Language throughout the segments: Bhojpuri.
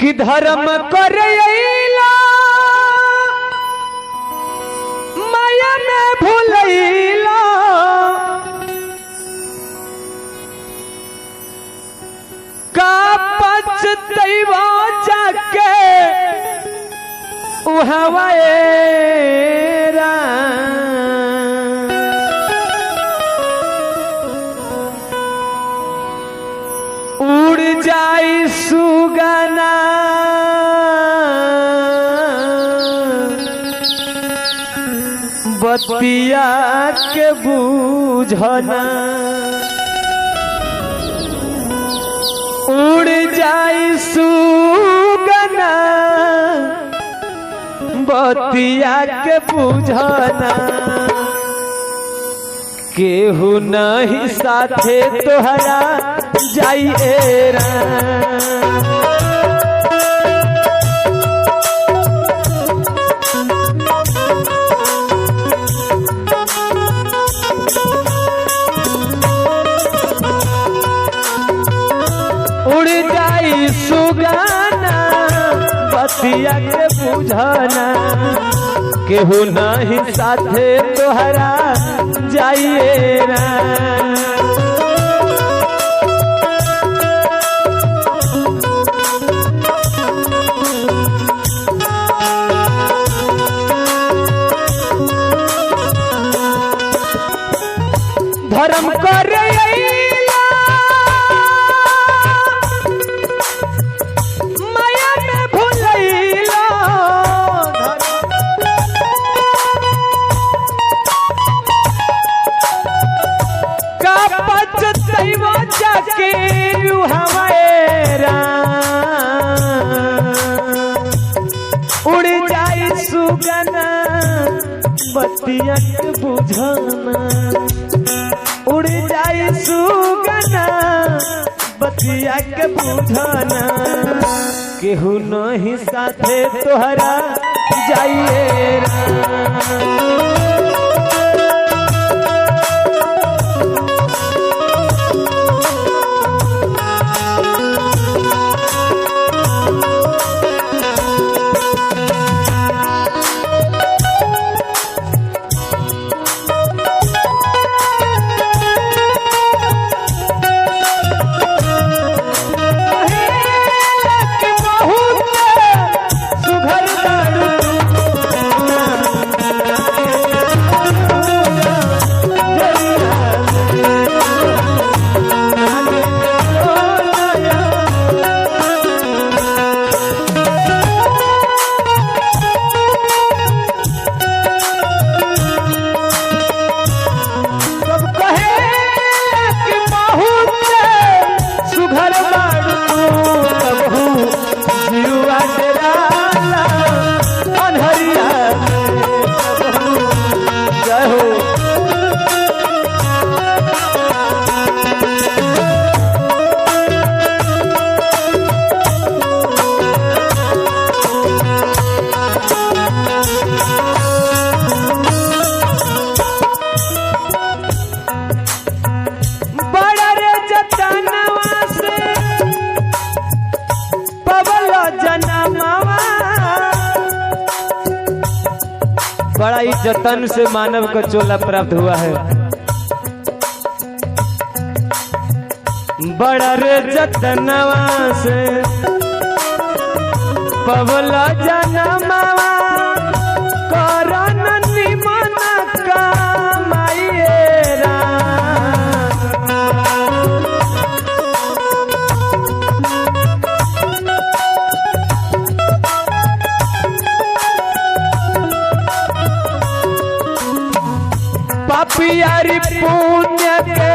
कि धर्म करैला माया में भूलैला का पछतैवा जाके उहवाएरा उड़ जाई सुगना बतिया के बूझना उड़ जाई सुगना बतिया के बूझना केहू नहीं साथे तोहरा जाइएरा उड़ जाई सुगाना बतिया के बुझाना केहू नहीं साथे तोहरा जाइएरा धर्म करैला माया में भूलैला का पछतैवा जाके हमारा उड़ जाई सुगना बतिया के बुझाना उड़ जाई सुगना बतिया के बुझाना केहू नहीं साथे तोहरा जाइएरा बड़ा ही जतन से मानव को चोला प्राप्त हुआ है बड़ा रे जतनवा से पवला जनमवा करन निमन कमाइएरा पापियारी पुण्य के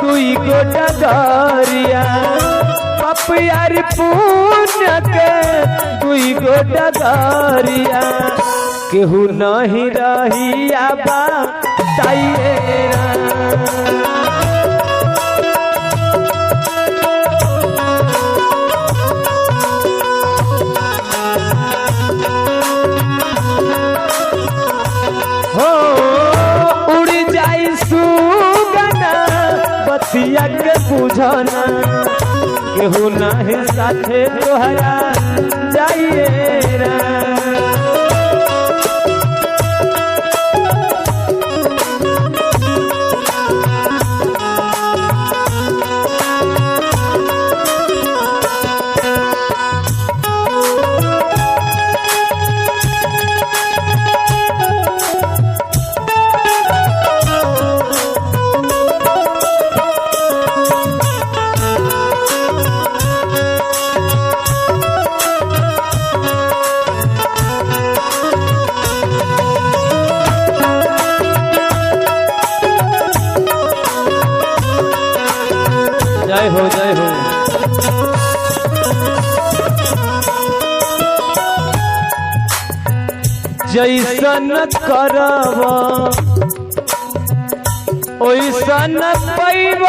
दुई गो डगरिया पापियारी पुण्य के दुई गो डगरिया केहू नहीं रही आबा ताइएरा हो उड़ जाई सुगना बतिया के बुझना केहू नहीं साथे तोहरा जाइए राम। जय हो जय हो। जैसन करब ओइसन पैब,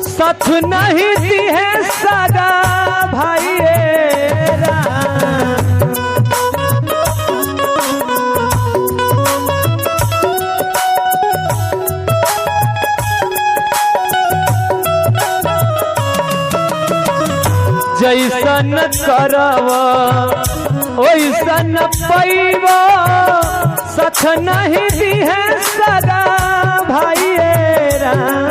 साथ नहीं दिहे सगा भाई राम। जैसन करब ओइसन पैब, सख नहीं दिहे सगा भाई राम।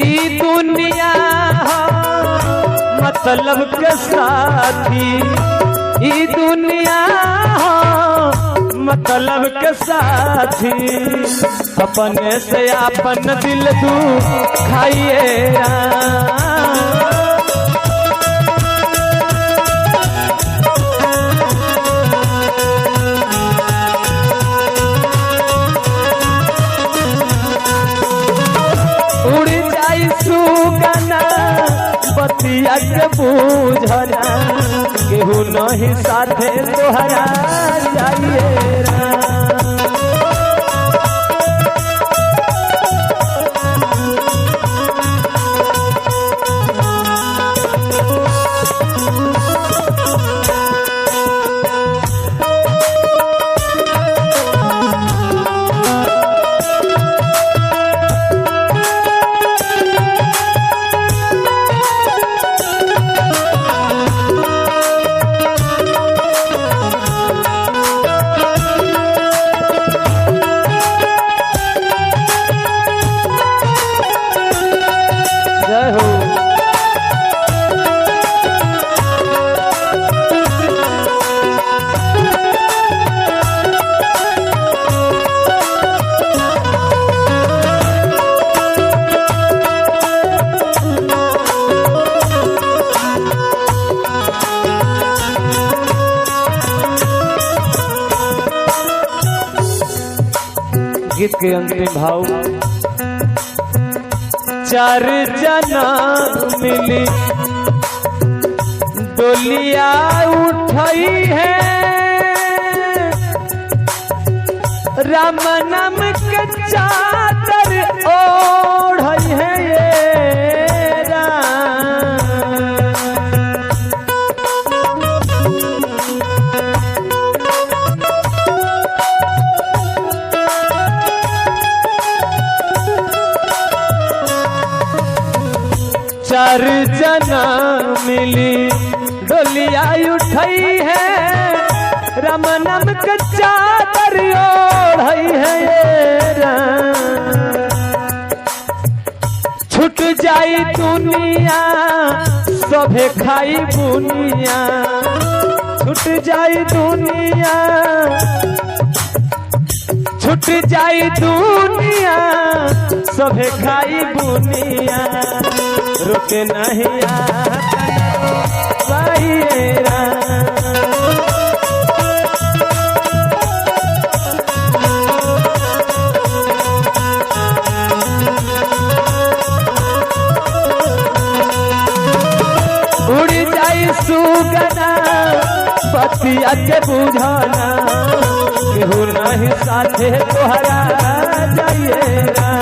ई दुनिया मतलब के साथी, ई दुनिया मतलब के साथी, अपने से अपन दिल तू खाइए राम। उड़ जाई सुगना बतिया के बूझना, केहू नहीं साथे तोहरा जाइए राम। जय हो। गीत के अंतिम भाव। चार जना मिली डोलिया उठाई है, राम नाम के चादर ओढ़ई है ये राम। चार जना मिली डोलिया उठाई है, राम नाम के चादर ओढ़ई है ये राम। छूट जाई दुनिया सभे खाई बुनिया, छूट जाई दुनिया, छूट जाई दुनिया सभे खाई बुनिया। रुके नहीं भाई राम। उड़ जाई सुगना बतिया के बुझाना, केहू नहीं साथे तोहरा जाइए राम।